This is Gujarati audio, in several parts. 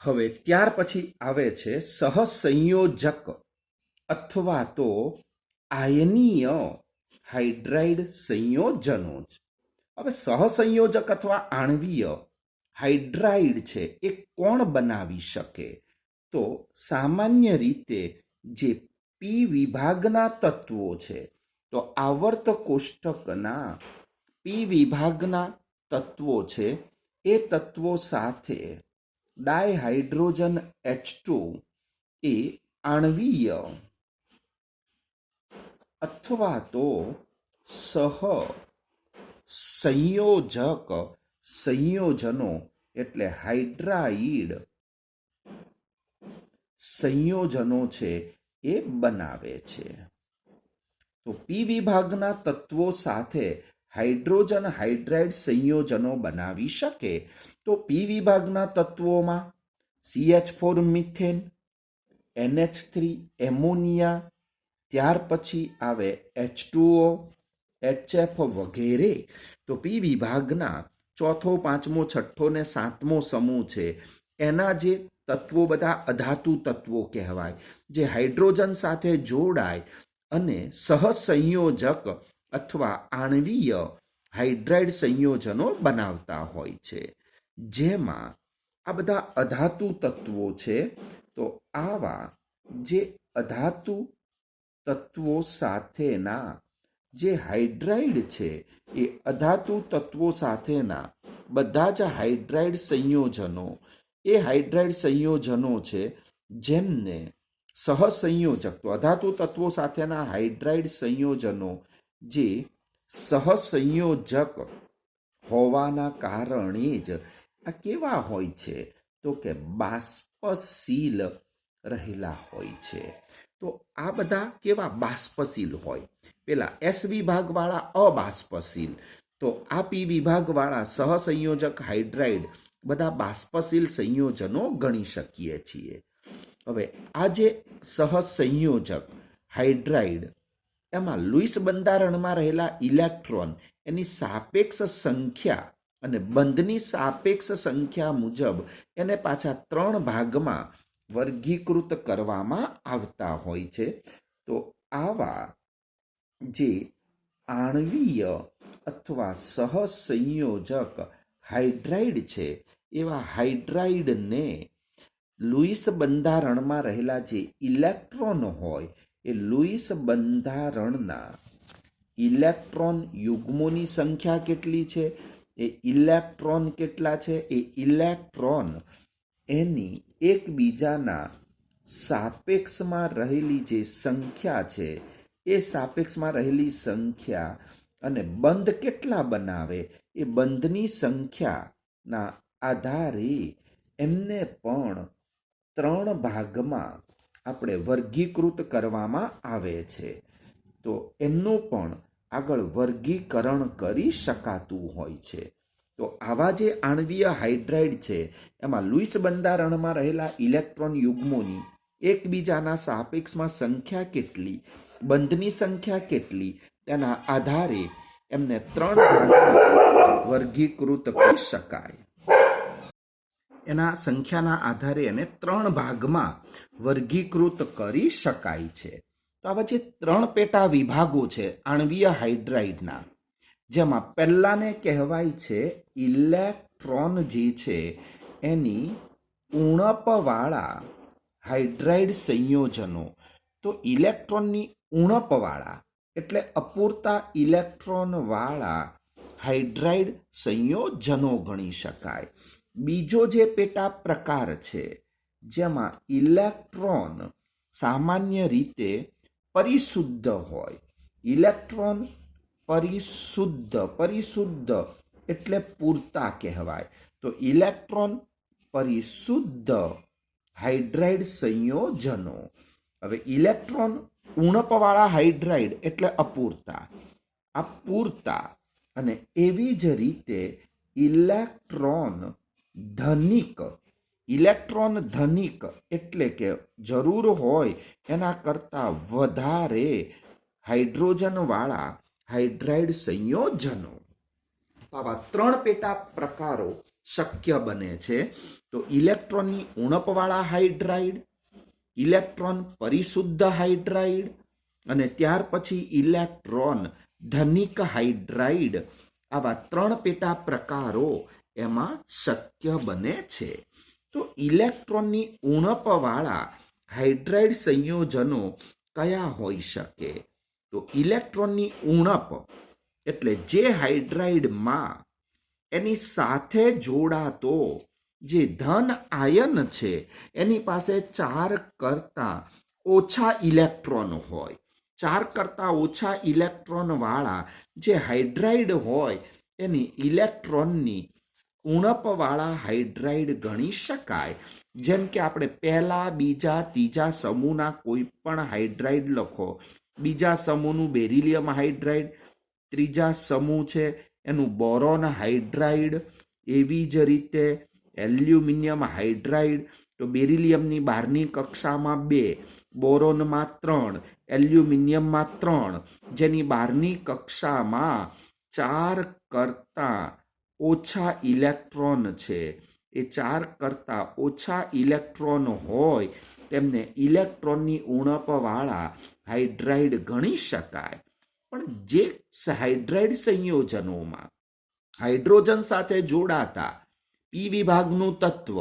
હવે ત્યાર પછી આવે છે સહસંયોજક અથવા તો આયનીય હાઇડ્રાઇડ સંયોજનો. હવે સહસંયોજક અથવા આણ્વીય હાઇડ્રાઇડ છે એ કોણ બનાવી શકે? તો સામાન્ય રીતે જે પી વિભાગના તત્વો છે, તો આવર્ત કોષ્ટકના પી વિભાગના તત્વો છે એ તત્વો સાથે ડાયહાઇડ્રોજન H2 એ આણ્વીય અથવા તો સહ સંયોજક સંયોજનો એટલે હાઇડ્રાઇડ સંયોજનો છે એ બનાવે છે. તો પી વિભાગના તત્વો સાથે હાઇડ્રોજન હાઇડ્રાઇડ સંયોજનો બનાવી શકે. તો પી વિભાગના તત્વોમાં CH4 મિથેન, NH3 એમોનિયા, ત્યાર પછી આવે H2O, HF વગેરે. તો પી વિભાગના ચોથો, પાંચમો, છઠ્ઠો ને સાતમો સમૂહ છે એના જે તત્વો બધા અધાતુ તત્વો કહેવાય, જે હાઇડ્રોજન સાથે જોડાય અને સહસંયોજક અથવા આણ્વીય હાઇડ્રાઇડ સંયોજનો બનાવતા હોય છે. જેમાં આ બધા અધાતુ તત્વો છે. તો આવા જે અધાતુ તત્વો સાથેના જે હાઇડ્રાઇડ છે એ અધાતુ તત્વો સાથેના બધા જ હાઇડ્રાઇડ સંયોજનો એ હાઇડ્રાઇડ સંયોજનો છે જેમને સહસંયોજક, તો અધાતુ તત્વો સાથેના હાઇડ્રાઇડ સંયોજનો જે સહસંયોજક હોવાના કારણે જ આ કેવા હોય છે? તો કે બાષ્પશીલ રહેલા હોય છે. તો આ બધા કેવા બાષ્પશીલ હોય? પેલા એસ વિભાગવાળા અબાષ્પશીલ, તો આ પી વિભાગવાળા સહસંયોજક હાઇડ્રાઇડ બધા બાષ્પશીલ સંયોજનો ગણી શકીએ છીએ. હવે આ જે સહસંયોજક હાઇડ્રાઇડ એમાં લુઈસ બંધારણમાં રહેલા ઇલેક્ટ્રોન એની સાપેક્ષ સંખ્યા અને બંધની સાપેક્ષ સંખ્યા મુજબ એને પાછા 3 ભાગમાં વર્ગીકૃત કરવામાં આવતા હોય છે. તો આવા જે આણ્વીય અથવા સહસંયોજક હાઇડ્રાઇડ છે એવા હાઇડ્રાઇડને લુઈસ બંધારણમાં રહેલા જે ઇલેક્ટ્રોન હોય એ લુઈસ બંધારણના ઇલેક્ટ્રોન યુગ્મોની સંખ્યા કેટલી છે, એ ઇલેક્ટ્રોન કેટલા છે, એ ઇલેક્ટ્રોન એની એકબીજાના સાપેક્ષમાં રહેલી જે સંખ્યા છે એ સાપેક્ષમાં રહેલી સંખ્યા અને બંધ કેટલા બનાવે એ બંધની સંખ્યાના આધારે એમને પણ 3 ભાગમાં આપણે વર્ગીકૃત કરવામાં આવે છે. તો એમનું પણ આગળ વર્ગીકરણ કરી શકાતું હોય છે. તો આવા જે આણ્વીય હાઇડ્રાઇડ છે એમાં લુઈસ બંધારણમાં રહેલા ઇલેક્ટ્રોન યુગ્મોની એકબીજાના સાપેક્ષમાં સંખ્યા કેટલી, બંધની સંખ્યા કેટલી, તેના આધારે એમને 3 ભાગમાં વર્ગીકૃત કરી શકાય. એના સંખ્યાના આધારે એને 3 ભાગમાં વર્ગીકૃત કરી શકાય છે. તો આવા જે 3 પેટા વિભાગો છે આણ્વીય હાઇડ્રાઇડના, જેમાં પહેલાને કહેવાય છે ઇલેક્ટ્રોન જે છે એની ઉણપવાળા હાઇડ્રાઇડ સંયોજનો. તો ઇલેક્ટ્રોનની ઉણપવાળા એટલે અપૂરતા ઇલેક્ટ્રોનવાળા હાઇડ્રાઇડ સંયોજનો ગણી શકાય. બીજો જે પેટા પ્રકાર છે જેમાં ઇલેક્ટ્રોન સામાન્ય રીતે પરિશુદ્ધ હોય, ઇલેક્ટ્રોન પરિશુદ્ધ એટલે પૂરતા કહેવાય. તો ઇલેક્ટ્રોન પરિશુદ્ધ હાઇડ્રાઇડ સંયોજનો. હવે ઇલેક્ટ્રોન ઉણપવાળા હાઇડ્રાઇડ એટલે અપૂરતા, આ પૂરતા. અને એવી જ રીતે ઇલેક્ટ્રોન ધનિક એટલે કે જરૂર હોય એના કરતાં વધારે હાઇડ્રોજનવાળા હાઇડ્રાઇડ સંયોજનો. આવા 3 પેટા પ્રકારો શક્ય બને છે. તો તો ઇલેક્ટ્રોનની ઉણપવાળા હાઇડ્રાઇડ, ઇલેક્ટ્રોન પરિશુદ્ધ હાઇડ્રાઇડ અને ત્યાર પછી ઇલેક્ટ્રોન ધનિક હાઇડ્રાઇડ, આવા 3 પેટા પ્રકારો એમાં શક્ય બને છે. તો ઇલેક્ટ્રોનની ઉણપવાળા હાઇડ્રાઇડ સંયોજનો કયા હોઈ શકે? તો ઇલેક્ટ્રોનની ઉણપ એટલે જે હાઇડ્રાઇડમાં એની સાથે જોડાતો જે ધન આયન છે એની પાસે 4 કરતાં ઓછા ઇલેક્ટ્રોન હોય. 4 કરતાં ઓછા ઇલેક્ટ્રોન વાળા જે હાઇડ્રાઇડ હોય એની ઇલેક્ટ્રોનની ઉણપવાળા હાઇડ્રાઇડ ગણી શકાય. જેમ કે આપણે પહેલા, બીજા, ત્રીજા સમૂહના કોઈ પણ હાઇડ્રાઇડ લખો. બીજા સમૂહનું બેરિલિયમ હાઇડ્રાઇડ, ત્રીજા સમૂહ છે એનું બોરોન હાઇડ્રાઇડ, એવી જ રીતે એલ્યુમિનિયમ હાઇડ્રાઇડ. તો બેરિલિયમની 12ની કક્ષામાં 2, બોરોનમાં 3, એલ્યુમિનિયમમાં 3, જેની 12ની કક્ષામાં 4 કરતાં ઓછા ઇલેક્ટ્રોન છે. એ 4 કરતાં ઓછા ઇલેક્ટ્રોન હોય તેમને ઇલેક્ટ્રોનની ઉણપવાળા હાઇડ્રાઇડ ગણી શકાય. પણ જે હાઇડ્રાઇડ સંયોજનોમાં હાઇડ્રોજન સાથે જોડાતા પી વિભાગનું તત્વ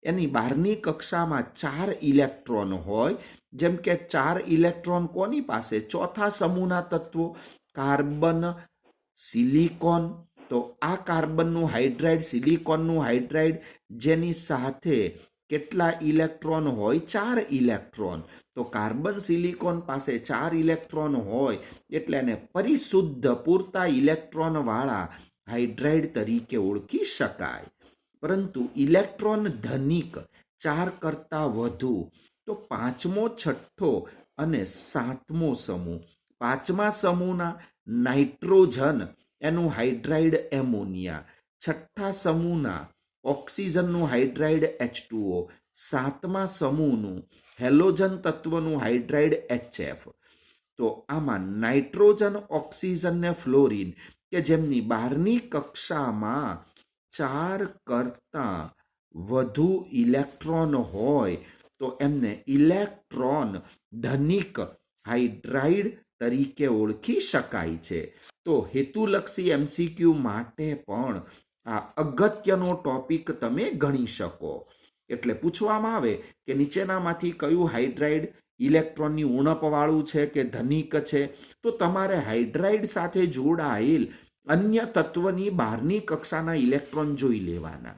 એની 12ની કક્ષામાં 4 ઇલેક્ટ્રોન હોય, જેમ કે 4 ઇલેક્ટ્રોન કોની પાસે? ચોથા સમૂહના તત્વો કાર્બન, સિલિકોન. તો આ કાર્બનનું હાઇડ્રાઇડ, સિલિકોનનું હાઇડ્રાઇડ, જેની સાથે કેટલા ઇલેક્ટ્રોન હોય? 4 ઇલેક્ટ્રોન. તો કાર્બન સિલિકોન પાસે 4 ઇલેક્ટ્રોન હોય એટલે એને પરિશુદ્ધ પૂરતા ઇલેક્ટ્રોન વાળા હાઇડ્રાઇડ તરીકે ઓળખી શકાય. પરંતુ ઇલેક્ટ્રોન ધનિક 4 કરતાં વધુ, તો 5મો, 6ઠ્ઠો અને 7મો સમૂહ. 5મા સમૂહના નાઇટ્રોજન એનું હાઇડ્રાઇડ એમોનિયા, 6ઠ્ઠા સમૂહના ઓક્સિજનનું હાઇડ્રાઇડ H2O, 7મા સમૂહનું હેલોજન તત્વનું હાઇડ્રાઇડ HF. તો આમાં નાઇટ્રોજન, ઓક્સિજન ને ફ્લોરિન કે જેમની 12ની કક્ષામાં 4 કરતાં વધુ ઇલેક્ટ્રોન હોય તો એમને ઇલેક્ટ્રોન ધનિક હાઇડ્રાઇડ તરીકે ઓળખી શકાય છે. તો હેતુલક્ષી MCQ માટે પણ આ અગત્યનો ટોપિક તમે ગણી શકો. એટલે પૂછવામાં આવે કે નીચેનામાંથી કયું હાઇડ્રાઇડ ઇલેક્ટ્રોનની ઉણપવાળું છે કે ધનિક છે, તો તમારે હાઇડ્રાઇડ સાથે જોડાયેલ અન્ય તત્વની 12ની કક્ષાના ઇલેક્ટ્રોન જોઈ લેવાના.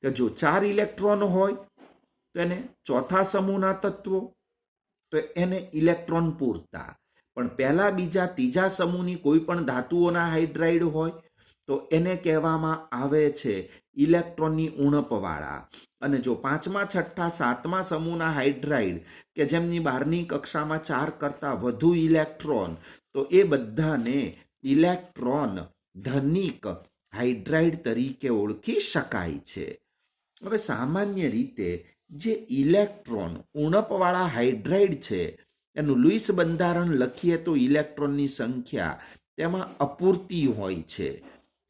કે જો 4 ઇલેક્ટ્રોન હોય તો એને ચોથા સમૂહના તત્વો, તો એને ઇલેક્ટ્રોન પૂરતા. પણ પહેલા, બીજા, ત્રીજા સમૂહની કોઈ પણ ધાતુઓના હાઇડ્રાઇડ હોય તો એને કહેવામાં આવે છે ઇલેક્ટ્રોનની ઉણપવાળા. અને જો 5મા, 6ઠ્ઠા, 7મા સમૂહના હાઇડ્રાઇડ કે જેમની 12ની કક્ષામાં 4 કરતાં વધુ ઇલેક્ટ્રોન, તો એ બધાને ઇલેક્ટ્રોન ધનિક હાઇડ્રાઇડ તરીકે ઓળખી શકાય છે. હવે સામાન્ય રીતે જે ઇલેક્ટ્રોન ઉણપવાળા હાઇડ્રાઇડ છે એનું લુઈસ બંધારણ લખીએ તો ઇલેક્ટ્રોનની સંખ્યા તેમાં અપૂરતી હોય છે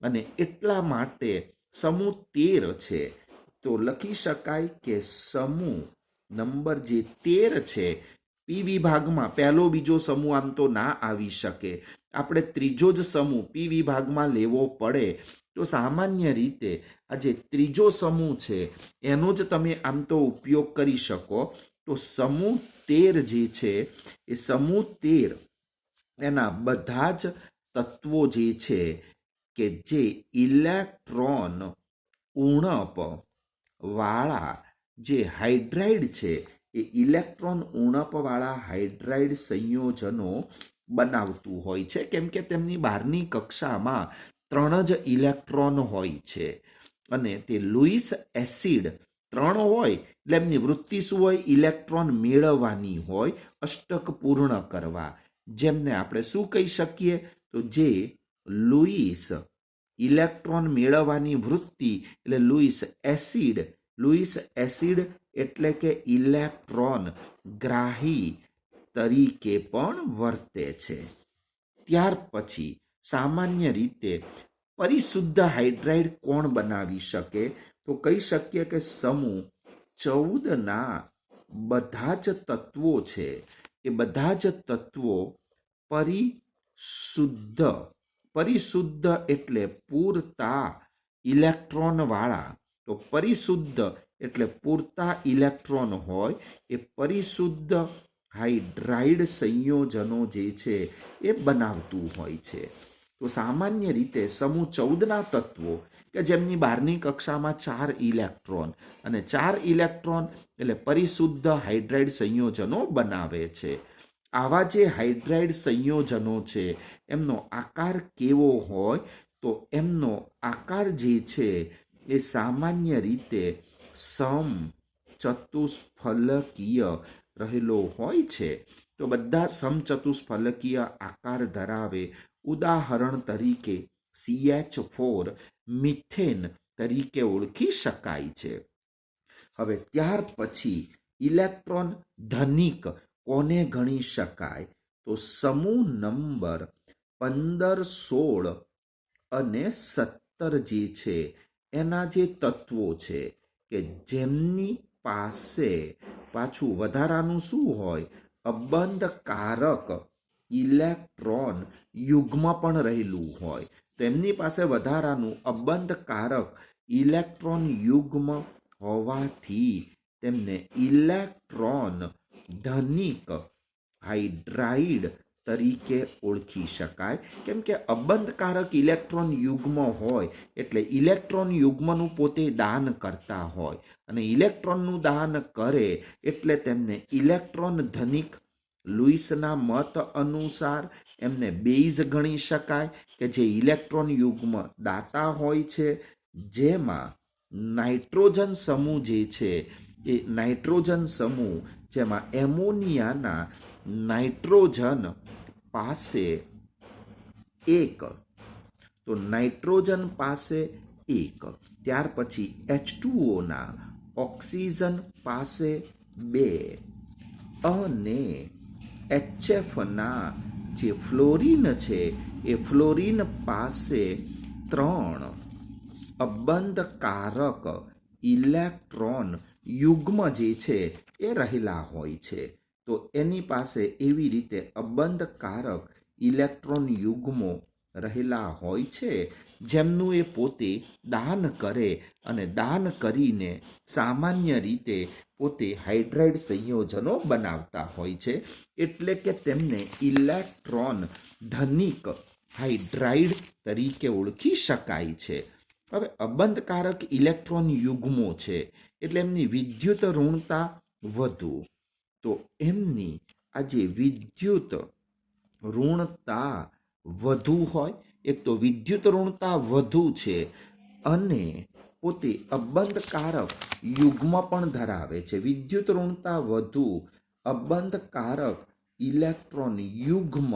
અને એટલા માટે સમૂહ 13 છે. તો લખી શકાય કે સમૂહ નંબર જે 13 છે પી વિભાગમાં પહેલો, બીજો સમૂહ આમ તો ના આવી શકે. આપણે ત્રીજો જ સમૂહ પી વિભાગમાં લેવો પડે. તો સામાન્ય રીતે આ જે ત્રીજો સમૂહ છે એનો જ તમે આમ તો ઉપયોગ કરી શકો. તો સમૂહ 13 જે છે એ સમૂહ 13 એના બધા જ તત્વો જે છે કે જે ઇલેક્ટ્રોન ઉણપ વાળા જે હાઇડ્રાઇડ છે એ ઇલેક્ટ્રોન ઉણપ વાળા હાઇડ્રાઇડ સંયોજનો બનાવતું હોય છે, કેમ કે તેમની 12ની કક્ષામાં 3 જ ઇલેક્ટ્રોન હોય છે અને તે લુઈસ એસિડ 3 હોય એટલે એમની વૃત્તિ શું હોય? ઇલેક્ટ્રોન મેળવવાની હોય, અષ્ટક પૂર્ણ કરવા. જેમને આપણે શું કહી શકીએ? તો જે લુઈસ ઇલેક્ટ્રોન મેળવવાની વૃત્તિ એટલે લુઈસ એસિડ. લુઈસ એસિડ એટલે કે ઇલેક્ટ્રોન ગ્રાહી તરીકે પણ વર્તે છે. ત્યાર પછી સામાન્ય રીતે પરિશુદ્ધ હાઇડ્રાઇડ કોણ બનાવી શકે? તો તો કહી શકીએ કે સમૂહ 14ના બધા જ તત્વો છે એ બધા જ તત્વો પરિશુદ્ધ એટલે પૂરતા ઇલેક્ટ્રોન વાળા. તો પરિશુદ્ધ એટલે પૂરતા ઇલેક્ટ્રોન હોય એ પરિશુદ્ધ હાઇડ્રાઇડ સંયોજનો જે છે એ બનાવતું હોય છે. તો સામાન્ય રીતે સમૂહ 14ના તત્વો કે જેમની 12મી કક્ષામાં 4 ઇલેક્ટ્રોન અને 4 ઇલેક્ટ્રોન એટલે પરિશુદ્ધ હાઇડ્રાઇડ સંયોજનો બનાવે છે. આવા જે હાઇડ્રાઇડ સંયોજનો છે એમનો આકાર કેવો હોય? તો એમનો આકાર જે છે એ સામાન્ય રીતે સમચતુષ્ફલકીય રહેલો હોય છે. તો બધા સમચતુષ્ફલકીય આકાર ધરાવે. ઉદાહરણ તરીકે CH4 મિથેન તરીકે ઓળખી શકાય છે. હવે ત્યાર પછી ઇલેક્ટ્રોન ધનિક કોને ગણી શકાય? તો સમૂહ નંબર 15, 16 અને 17 જે છે એના જે તત્વો છે કે જેમની પાસે પાછું વધારાનું શું હોય? અબંધકારક ઇલેક્ટ્રોન યુગ્મ પણ રહેલું હોય. તો એમની પાસે વધારાનું અબંધકારક ઇલેક્ટ્રોન યુગ્મ હોવાથી તેમને ઇલેક્ટ્રોન ધનિક હાઇડ્રાઇડ તરીકે ઓળખી શકાય. કેમ કે અબંધકારક ઇલેક્ટ્રોન યુગ્મ હોય એટલે ઇલેક્ટ્રોન યુગ્મનું પોતે દાન કરતા હોય અને ઇલેક્ટ્રોનનું દાન કરે એટલે તેમને ઇલેક્ટ્રોન ધનિક. લુઈસના મત અનુસાર એમને બેઝ ગણી શકાય કે જે ઇલેક્ટ્રોન યુગ્મ દાતા હોય છે. જેમાં નાઇટ્રોજન સમૂહ જે છે એ નાઇટ્રોજન સમૂહ જેમાં એમોનિયાના નાઇટ્રોજન પાસે 1, તો નાઇટ્રોજન પાસે 1, ત્યાર પછી H2Oના ઓક્સિજન પાસે 2 અને HFના જે ફ્લોરિન છે એ ફ્લોરિન પાસે 3 અબંધકારક ઇલેક્ટ્રોન યુગ્મ જે છે એ રહેલા હોય છે. તો એની પાસે એવી રીતે અબંધકારક ઇલેક્ટ્રોન યુગ્મો રહેલા હોય છે જેમનું એ પોતે દાન કરે અને દાન કરીને સામાન્ય રીતે પોતે હાઇડ્રાઇડ સંયોજનો બનાવતા હોય છે. એટલે કે તેમને ઇલેક્ટ્રોન ધનિક હાઇડ્રાઇડ તરીકે ઓળખી શકાય છે. હવે અબંધકારક ઇલેક્ટ્રોન યુગ્મો છે એટલે એમની વિદ્યુત ઋણતા વધુ. તો એમની આ જે વિદ્યુત ઋણતા વધુ હોય, એક તો વિદ્યુત ઋણતા વધુ છે અને પોતે અબંધકારક યુગ્મ પણ ધરાવે છે. વિદ્યુત ઋણતા વધુ, અબંધકારક ઇલેક્ટ્રોન યુગ્મ,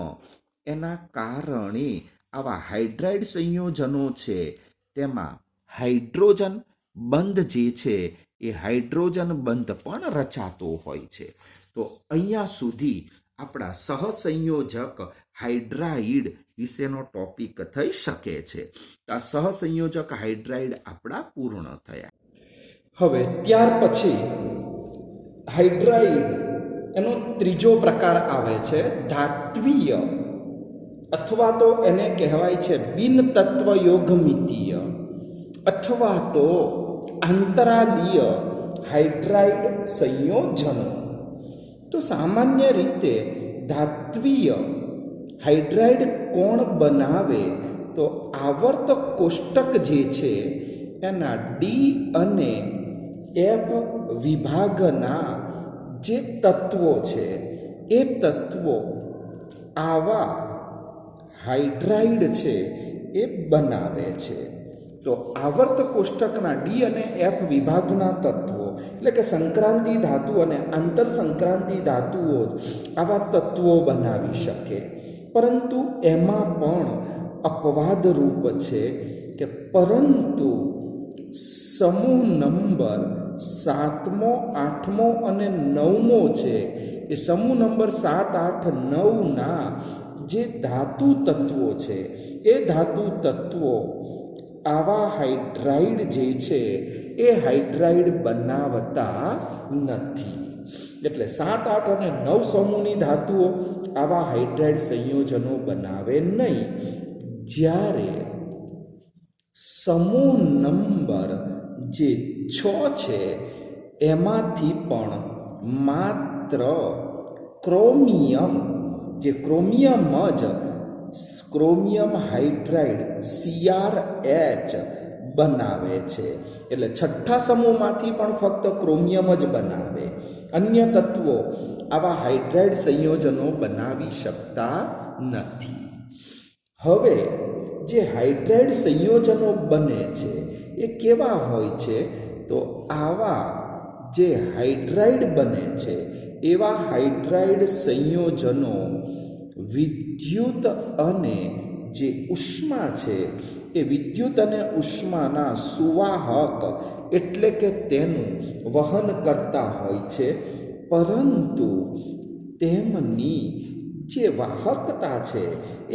એના કારણે આવા હાઇડ્રાઇડ સંયોજનો છે તેમાં હાઇડ્રોજન બંધ જે છે એ હાઇડ્રોજન બંધ પણ રચાતો હોય છે. તો અહીંયા સુધી આપણા સહસંયોજક હાઇડ્રાઇડ વિશેનો ટોપિક થઈ શકે છે. આ સહસંયોજક હાઇડ્રાઇડ આપણા પૂર્ણ થયા. હવે ત્યાર પછી હાઇડ્રાઇડ એનો ત્રીજો પ્રકાર આવે છે ધાત્વીય, અથવા તો એને કહેવાય છે બિન તત્વ યોગમિતીય અથવા તો આંતરાલીય હાઇડ્રાઇડ સંયોજનો. તો સામાન્ય રીતે ધાત્વીય હાઇડ્રાઇડ કોણ બનાવે? તો આવર્ત કોષ્ટક જે છે એના ડી અને એફ વિભાગના જે તત્વો છે એ તત્વો આવા હાઇડ્રાઇડ છે એ બનાવે છે. તો આવર્ત કોષ્ટકના ડી અને એફ વિભાગના તત્વો એટલે કે સંક્રાંતિ ધાતુ અને આંતર સંક્રાંતિ ધાતુઓ આવા તત્વો બનાવી શકે. પરંતુ એમાં પણ અપવાદ રૂપ છે કે પરંતુ સમૂહ નંબર 7મો, 8મો અને 9મો છે એ સમૂહ નંબર 7, 8, 9ના જે ધાતુ તત્વો છે એ ધાતુ તત્વો આવા હાઇડ્રાઇડ જે છે એ હાઇડ્રાઇડ બનાવતા નથી. એટલે 7, 8 અને 9 સમૂહની ધાતુઓ આવા હાઇડ્રાઇડ સંયોજનો બનાવે નહીં. જ્યારે સમૂહ નંબર જે 6 છે એમાંથી પણ માત્ર ક્રોમિયમ, જે ક્રોમિયમ જ ક્રોમિયમ હાઇડ્રાઇડ CrH બનાવે છે. એટલે છઠ્ઠા સમૂહમાંથી પણ ફક્ત ક્રોમિયમ જ બનાવે. અન્ય તત્વો આવા હાઇડ્રાઇડ સંયોજનો બનાવી શકતા નથી. હવે જે હાઇડ્રાઇડ સંયોજનો બને છે એ કેવા હોય છે? તો આવા જે હાઇડ્રાઇડ બને છે એવા હાઇડ્રાઇડ સંયોજનો વિદ્યુત અને જે ઉષ્મા છે એ વિદ્યુત અને ઉષ્માના સુવાહક એટલે કે તેનું વહન કરતા હોય છે, પરંતુ તેમની જે વાહકતા છે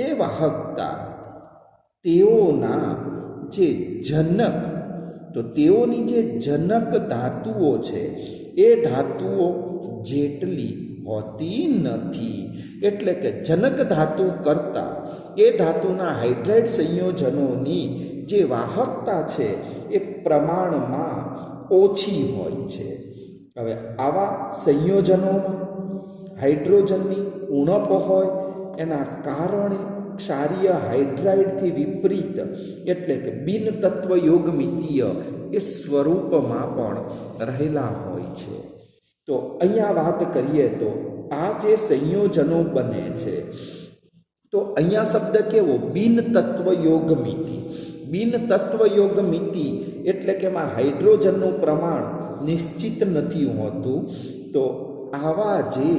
એ વાહકતા તેઓના જે જનક, તો તેઓની જે જનક ધાતુઓ છે એ ધાતુઓ જેટલી હોતી નથી. એટલે કે જનક ધાતુ કરતાં એ ધાતુના હાઇડ્રાઇડ સંયોજનોની જે વાહકતા છે એ પ્રમાણમાં ઓછી હોય છે. હવે આવા સંયોજનોમાં હાઇડ્રોજનની ઉણપ હોય એના કારણે ક્ષારીય હાઇડ્રાઇડથી વિપરીત એટલે કે બિન તત્વ યોગમિતીય એ સ્વરૂપમાં પણ રહેલા હોય છે. તો અહીંયા વાત કરીએ તો આ જે સંયોજનો બને છે, તો અહીંયા શબ્દ કેવો? બિન તત્વ યોગમિતિ. બિન તત્વ યોગમિતિ એટલે કે એમાં હાઇડ્રોજનનું પ્રમાણ નિશ્ચિત નથી હોતું. તો આવા જે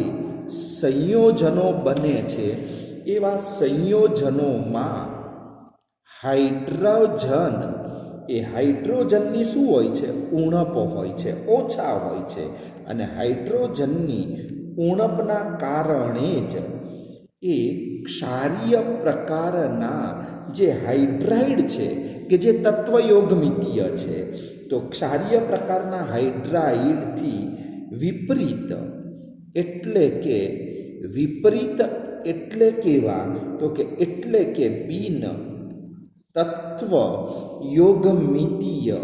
સંયોજનો બને છે એવા સંયોજનોમાં હાઇડ્રોજન, એ હાઇડ્રોજનની શું હોય છે? ઉણપ હોય છે, ઓછા હોય છે. અને હાઇડ્રોજનની ઉણપના કારણે જ એ ક્ષારીય પ્રકારના જે હાઇડ્રાઇડ છે કે જે તત્વયોગમિતીય છે, તો ક્ષારીય પ્રકારના હાઇડ્રાઇડથી વિપરીત એટલે કે કેવા? તો કે એટલે કે બિન તત્વ યોગમિતીય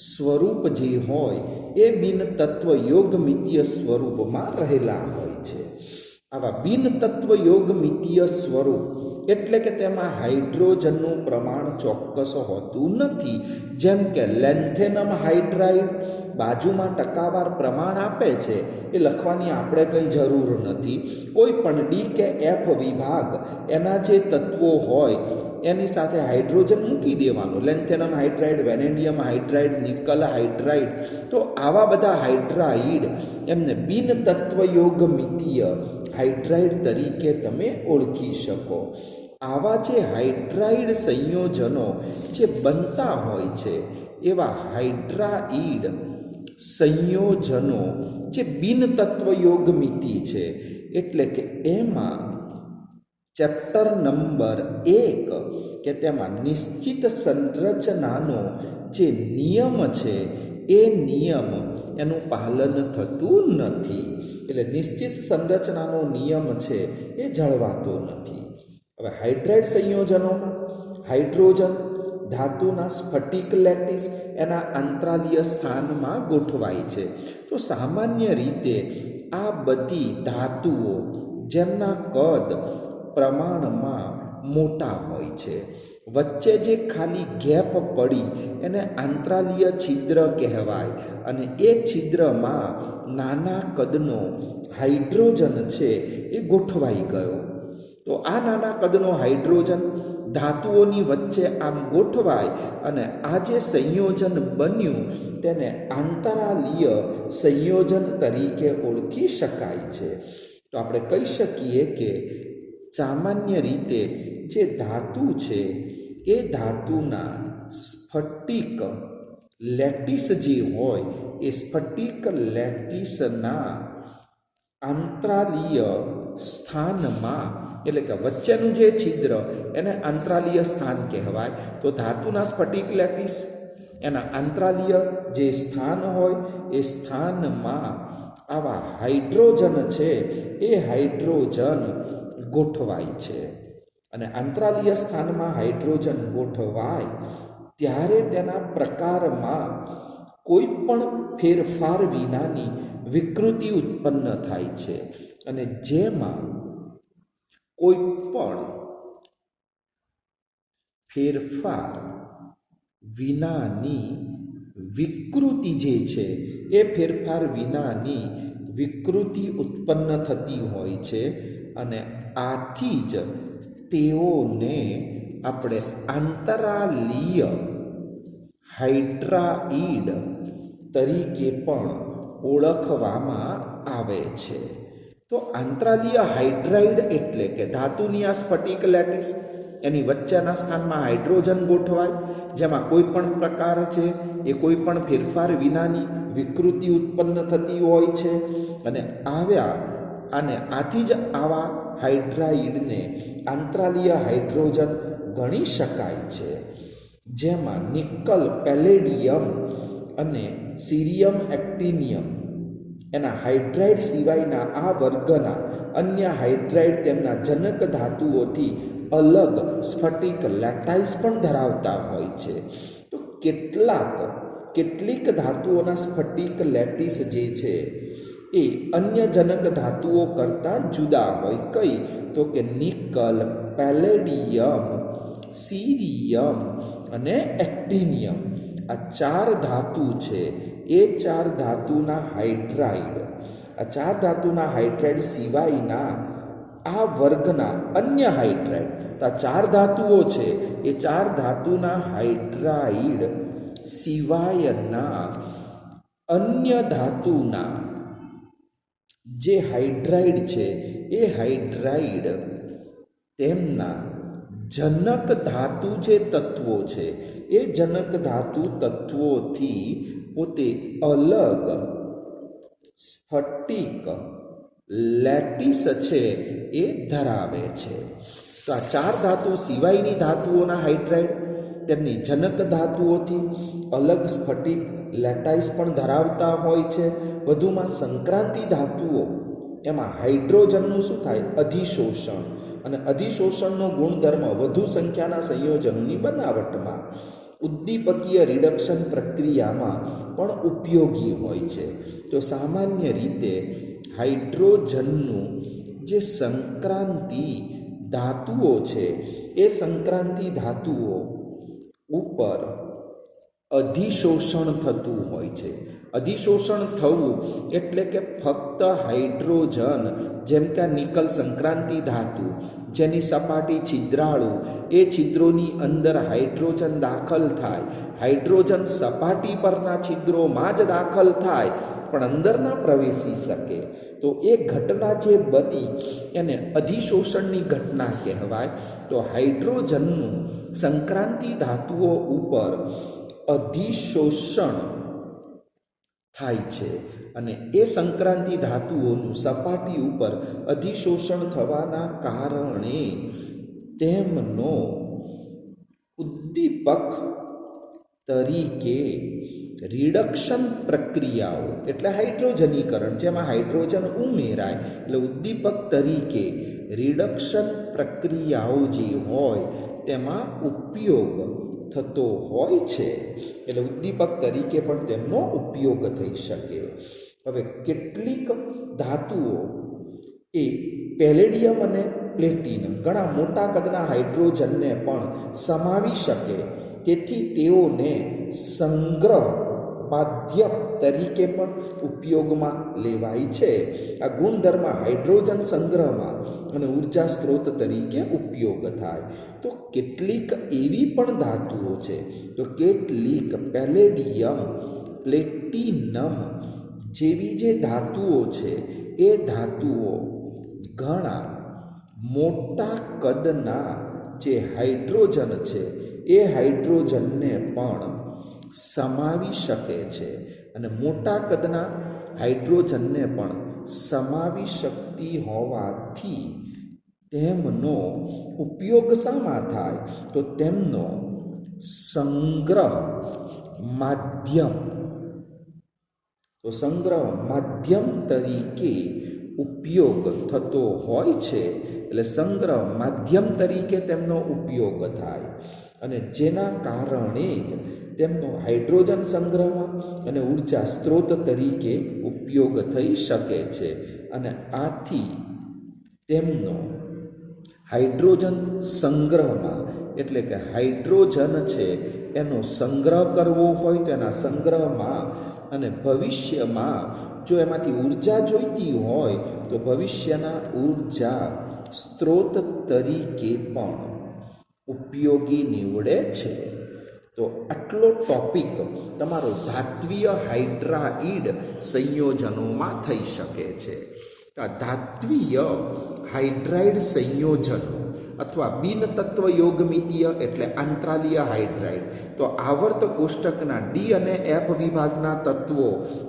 સ્વરૂપ જે હોય એ બિન તત્વ યોગમિતીય સ્વરૂપમાં રહેલા હોય છે. આવા બિન તત્વ યોગમિતીય સ્વરૂપ એટલે કે તેમાં હાઇડ્રોજનનું પ્રમાણ ચોક્કસ હોતું નથી. જેમ કે લેન્થેનમ હાઇડ્રાઇડ બાજુમાં ટકાવાર પ્રમાણ આપે છે, એ લખવાની આપણે કંઈ જરૂર નથી. કોઈ પણ ડી કે એફ વિભાગ એના જે તત્વો હોય એની સાથે હાઇડ્રોજન મૂકી દેવાનું. Lanthanum hydride, vanadium hydride, nickel hydride, તો આવા બધા હાઇડ્રાઇડ એમને બિન તત્વયોગમિતીય હાઇડ્રાઇડ તરીકે તમે ઓળખી શકો. આવા જે હાઇડ્રાઇડ સંયોજનો જે બનતા હોય છે એવા હાઇડ્રાઇડ સંયોજનો જે બિન તત્વયોગમિતિ છે, એટલે કે એમાં ચેપ્ટર નંબર 1 કે તેમાં નિશ્ચિત સંરચનાનો જે નિયમ છે એ નિયમ એનું પાલન થતું નથી. એટલે નિશ્ચિત સંરચનાનો નિયમ છે એ જળવાતો નથી. હવે હાઇડ્રાઇડ સંયોજનોમાં હાઇડ્રોજન ધાતુના સ્ફટિક લેટિસ એના અંતરાલીય સ્થાનમાં ગોઠવાય છે. તો સામાન્ય રીતે આ બધી ધાતુઓ જેમના કદ પ્રમાણમાં મોટા હોય છે, વચ્ચે જે ખાલી ગેપ પડી એને આંતરાલીય છિદ્ર કહેવાય, અને એ છિદ્રમાં નાના કદનો હાઇડ્રોજન છે એ ગોઠવાઈ ગયો. તો આ નાના કદનો હાઇડ્રોજન ધાતુઓની વચ્ચે આમ ગોઠવાય અને આ જે સંયોજન બન્યું તેને આંતરાલીય સંયોજન તરીકે ઓળખી શકાય છે. તો આપણે કહી શકીએ કે સામાન્ય રીતે જે ધાતુ છે એ ધાતુના સ્ફટિક લેટિસ જે હોય એ સ્ફટિક લેટિસના આંતરાલીય સ્થાનમાં, એટલે કે વચ્ચેનું જે છિદ્ર એને આંતરાલીય સ્થાન કહેવાય. તો ધાતુના સ્ફટિક લેટિસ એના આંતરાલીય જે સ્થાન હોય એ સ્થાનમાં આવા હાઇડ્રોજન છે એ હાઇડ્રોજન ગોઠવાય છે. અને આંતરાલીય સ્થાનમાં હાઇડ્રોજન ગોઠવાય ત્યારે તેના પ્રકારમાં કોઈ પણ ફેરફાર વિનાની વિકૃતિ ઉત્પન્ન થાય છે. અને જેમાં કોઈ પણ ફેરફાર વિનાની વિકૃતિ જે છે એ ફેરફાર વિનાની વિકૃતિ ઉત્પન્ન થતી હોય છે. અને આથી જ તેઓને આપણે આંતરાલીય હાઇડ્રાઇડ તરીકે પણ ઓળખવામાં આવે છે. તો આંતરાલીય હાઇડ્રાઇડ એટલે કે ધાતુની આ સ્ફટિક લેટિસ, એની વચ્ચેના સ્થાનમાં હાઇડ્રોજન ગોઠવાય, જેમાં કોઈ પણ પ્રકાર છે એ કોઈ પણ ફેરફાર વિનાની વિકૃતિ ઉત્પન્ન થતી હોય છે. અને આથી જ આવા હાઇડ્રાઇડને આંતરાલીય હાઇડ્રોજન ગણી શકાય છે. જેમાં નિકલ, પેલેડિયમ અને સીરિયમ એક્ટિનિયમ એના હાઇડ્રાઇડ સિવાયના આ વર્ગના અન્ય હાઇડ્રાઇડ તેમના જનક ધાતુઓથી અલગ સ્ફટિક લેટાઇસ પણ ધરાવતા હોય છે. તો કેટલીક ધાતુઓના સ્ફટિક લેટિસ જે છે એ અન્ય જનક ધાતુઓ કરતાં જુદા હોય. કઈ? તો કે નિકલ, પેલેડિયમ, સીરિયમ અને એક્ટિનિયમ. આ 4 ધાતુ છે એ 4 ધાતુના હાઇડ્રાઇડ સિવાયના આ વર્ગના અન્ય હાઇડ્રાઇડ, તો આ 4 ધાતુઓ છે એ 4 ધાતુના હાઇડ્રાઇડ સિવાયના અન્ય ધાતુના જે હાઇડ્રાઇડ છે એ હાઇડ્રાઇડ તેમના જનક ધાતુ જે તત્વો છે એ જનક ધાતુ તત્વોથી પોતે અલગ સ્ફટિક લેટિસ છે એ ધરાવે છે. તો આ 4 ધાતુ સિવાયની ધાતુઓના હાઇડ્રાઇડ તેમની જનક ધાતુઓથી અલગ સ્ફટિક લેટાઇસ પણ ધરાવતા હોય છે. વધુમાં સંક્રાંતિ ધાતુઓ એમાં હાઇડ્રોજનનું શું થાય? અધિશોષણ. અને અધિશોષણનો ગુણધર્મ વધુ સંખ્યાના સંયોજનોની બનાવટમાં ઉદ્દીપકીય રિડક્શન પ્રક્રિયામાં પણ ઉપયોગી હોય છે. તો સામાન્ય રીતે હાઇડ્રોજનનું જે સંક્રાંતિ ધાતુઓ છે એ સંક્રાંતિ ધાતુઓ ઉપર અધિશોષણ થતું હોય છે. અધિશોષણ થવું એટલે કે ફક્ત હાઇડ્રોજન, જેમ કે નિકલ સંક્રાંતિ ધાતુ જેની સપાટી છિદ્રાળુ, એ છિદ્રોની અંદર હાઇડ્રોજન દાખલ થાય, હાઇડ્રોજન સપાટી પરના છિદ્રોમાં જ દાખલ થાય પણ અંદર ના પ્રવેશી શકે, તો એ ઘટના જે બની એને અધિશોષણની ઘટના કહેવાય. તો હાઇડ્રોજનનું સંક્રાંતિ ધાતુઓ ઉપર અધિશોષણ થાય છે. અને એ સંક્રાંતિ ધાતુઓનું સપાટી ઉપર અધિશોષણ થવાના કારણે તેમનો ઉદ્દીપક તરીકે રિડક્શન પ્રક્રિયાઓ એટલે હાઇડ્રોજનીકરણ, જેમાં હાઇડ્રોજન ઉમેરાય એટલે ઉદ્દીપક તરીકે રિડક્શન પ્રક્રિયાઓ જે હોય તેમાં ઉપયોગ થતો હોય છે. એટલે ઉદ્દીપક તરીકે પણ તેમનો ઉપયોગ થઈ શકે. હવે કેટલીક ધાતુઓ એ પેલેડિયમ અને પ્લેટિનમ ઘણા મોટા કદના હાઇડ્રોજનને પણ સમાવી શકે, તેથી તેઓને સંગ્રહ માધ્યમ તરીકે પણ ઉપયોગમાં લેવાય છે. આ ગુણધર્મ હાઇડ્રોજન સંગ્રહમાં અને ઉર્જા સ્ત્રોત તરીકે ઉપયોગ થાય. તો કેટલીક એવી પણ ધાતુઓ છે, તો કેટલીક પેલેડિયમ, પ્લેટિનમ જેવી જે ધાતુઓ છે એ ધાતુઓ ઘણા મોટા કદના જે હાઇડ્રોજન છે એ હાઇડ્રોજનને પણ સમાવી શકે છે. અને મોટા કદના હાઇડ્રોજનને પણ સમાવી શકતી હોવાથી તેમનો ઉપયોગ શામાં થાય? તો તેમનો સંગ્રહ માધ્યમ, તો સંગ્રહ માધ્યમ તરીકે ઉપયોગ થતો હોય છે. એટલે સંગ્રહ માધ્યમ તરીકે તેમનો ઉપયોગ થાય અને જેના કારણે જ તેમનો હાઇડ્રોજન સંગ્રહમાં અને ઉર્જા સ્ત્રોત તરીકે ઉપયોગ થઈ શકે છે. અને આથી તેમનો હાઇડ્રોજન સંગ્રહમાં, એટલે કે હાઇડ્રોજન છે એનો સંગ્રહ કરવો હોય તો એના સંગ્રહમાં અને ભવિષ્યમાં જો એમાંથી ઉર્જા જોઈતી હોય તો ભવિષ્યના ઉર્જા સ્ત્રોત તરીકે પણ ઉપયોગી નીવડે છે. તો આટલો ટોપિક તમારો ધાત્વીય હાઇડ્રાઇડ સંયોજનોમાં થઈ શકે છે. આ ધાત્વીય હાઇડ્રાઇડ સંયોજનો અથવા બિનતત્વ યોગમિતીય એટલે આંતરાલીય હાઇડ્રાઇડ, તો આવર્ત કોષ્ટકના ડી અને એફ વિભાગના તત્વો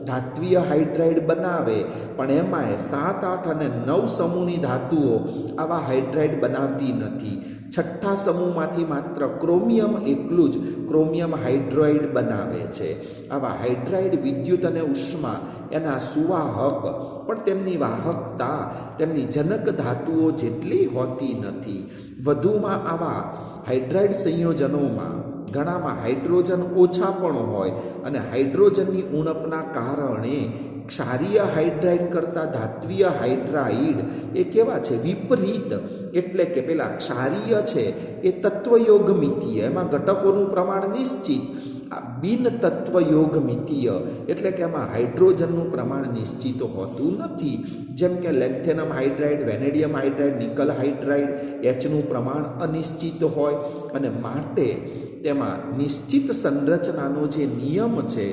ધાત્વીય હાઇડ્રાઇડ બનાવે, પણ એમાંય 7, 8 અને 9 સમૂહની ધાતુઓ આવા હાઇડ્રાઇડ બનાવતી નથી. છઠ્ઠા સમૂહમાંથી માત્ર ક્રોમિયમ એકલું જ ક્રોમિયમ હાઇડ્રોઇડ બનાવે છે. આવા હાઇડ્રાઇડ વિદ્યુત અને ઉષ્મા એના સુવાહક, પણ તેમની વાહકતા તેમની જનક ધાતુઓ જેટલી હોતી નથી. વધુમાં આવા હાઇડ્રાઇડ સંયોજનોમાં ઘણામાં હાઇડ્રોજન ઓછા પણ હોય અને હાઇડ્રોજનની ઉણપના કારણે ક્ષારીય હાઇડ્રાઇડ કરતાં ધાત્વીય હાઇડ્રાઇડ એ કેવા છે? વિપરીત. એટલે કે પેલા ક્ષારીય છે એ તત્વયોગમિતીય, એમાં ઘટકોનું પ્રમાણ નિશ્ચિત. આ બિન તત્વયોગમિતીય એટલે કે એમાં હાઇડ્રોજનનું પ્રમાણ નિશ્ચિત હોતું નથી. જેમ કે lanthanum hydride, vanadium hydride, nickel hydride, એચનું પ્રમાણ અનિશ્ચિત હોય અને માટે તેમાં નિશ્ચિત સંરચનાનો જે નિયમ છે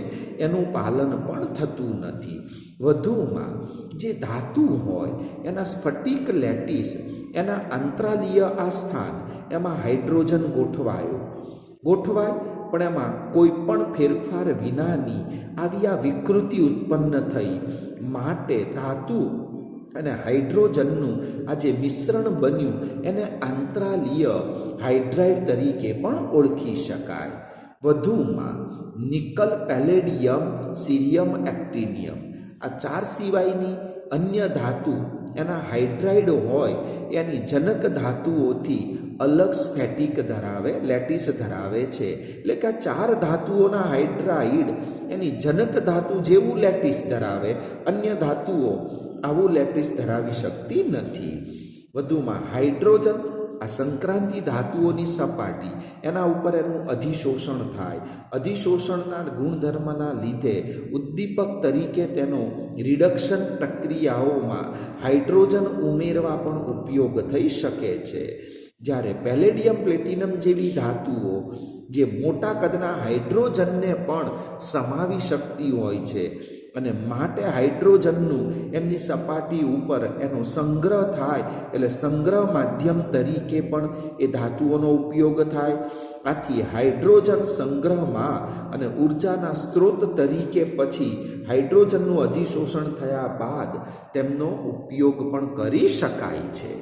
એનું પાલન પણ થતું નથી. વધુમાં જે ધાતુ હોય એના સ્ફટિક લેટિસ, એના અંતરાલીય આ સ્થાન, એમાં હાઇડ્રોજન ગોઠવાય પણ એમાં કોઈ પણ ફેરફાર વિનાની આવી આ વિકૃતિ ઉત્પન્ન થઈ. માટે ધાતુ અને હાઇડ્રોજનનું આ જે મિશ્રણ બન્યું એને આંતરાલીય હાઇડ્રાઇડ તરીકે પણ ઓળખી શકાય. વધુમાં નિકલ, પેલેડિયમ, સીરિયમ, એક્ટિનિયમ આ 4 સિવાયની અન્ય ધાતુ એના હાઇડ્રાઇડ હોય એની જનક ધાતુઓથી અલગ સ્ફેટિક લેટિસ ધરાવે છે. એટલે કે આ 4 ધાતુઓના હાઇડ્રાઇડ એની જનક ધાતુ જેવું લેટિસ ધરાવે, અન્ય ધાતુઓ આવું લેટિસ ધરાવી શકતી નથી. વધુમાં હાઇડ્રોજન આ સંક્રાંતિ ધાતુઓની સપાટી, એના ઉપર એનું અધિશોષણ થાય. અધિશોષણના ગુણધર્મના લીધે ઉદ્દીપક તરીકે તેનો રિડક્શન પ્રક્રિયાઓમાં હાઇડ્રોજન ઉમેરવા પણ ઉપયોગ થઈ શકે છે. જ્યારે પેલેડિયમ, પ્લેટિનમ જેવી ધાતુઓ જે મોટા કદના હાઇડ્રોજનને પણ સમાવી શકતી હોય છે અને માટે હાઇડ્રોજનનું એમની સપાટી ઉપર એનો સંગ્રહ થાય, એટલે સંગ્રહ માધ્યમ તરીકે પણ એ ધાતુઓનો ઉપયોગ થાય. આથી હાઇડ્રોજન સંગ્રહમાં અને ઉર્જાના સ્ત્રોત તરીકે પછી હાઇડ્રોજનનું અધિશોષણ થયા બાદ તેમનો ઉપયોગ પણ કરી શકાય છે.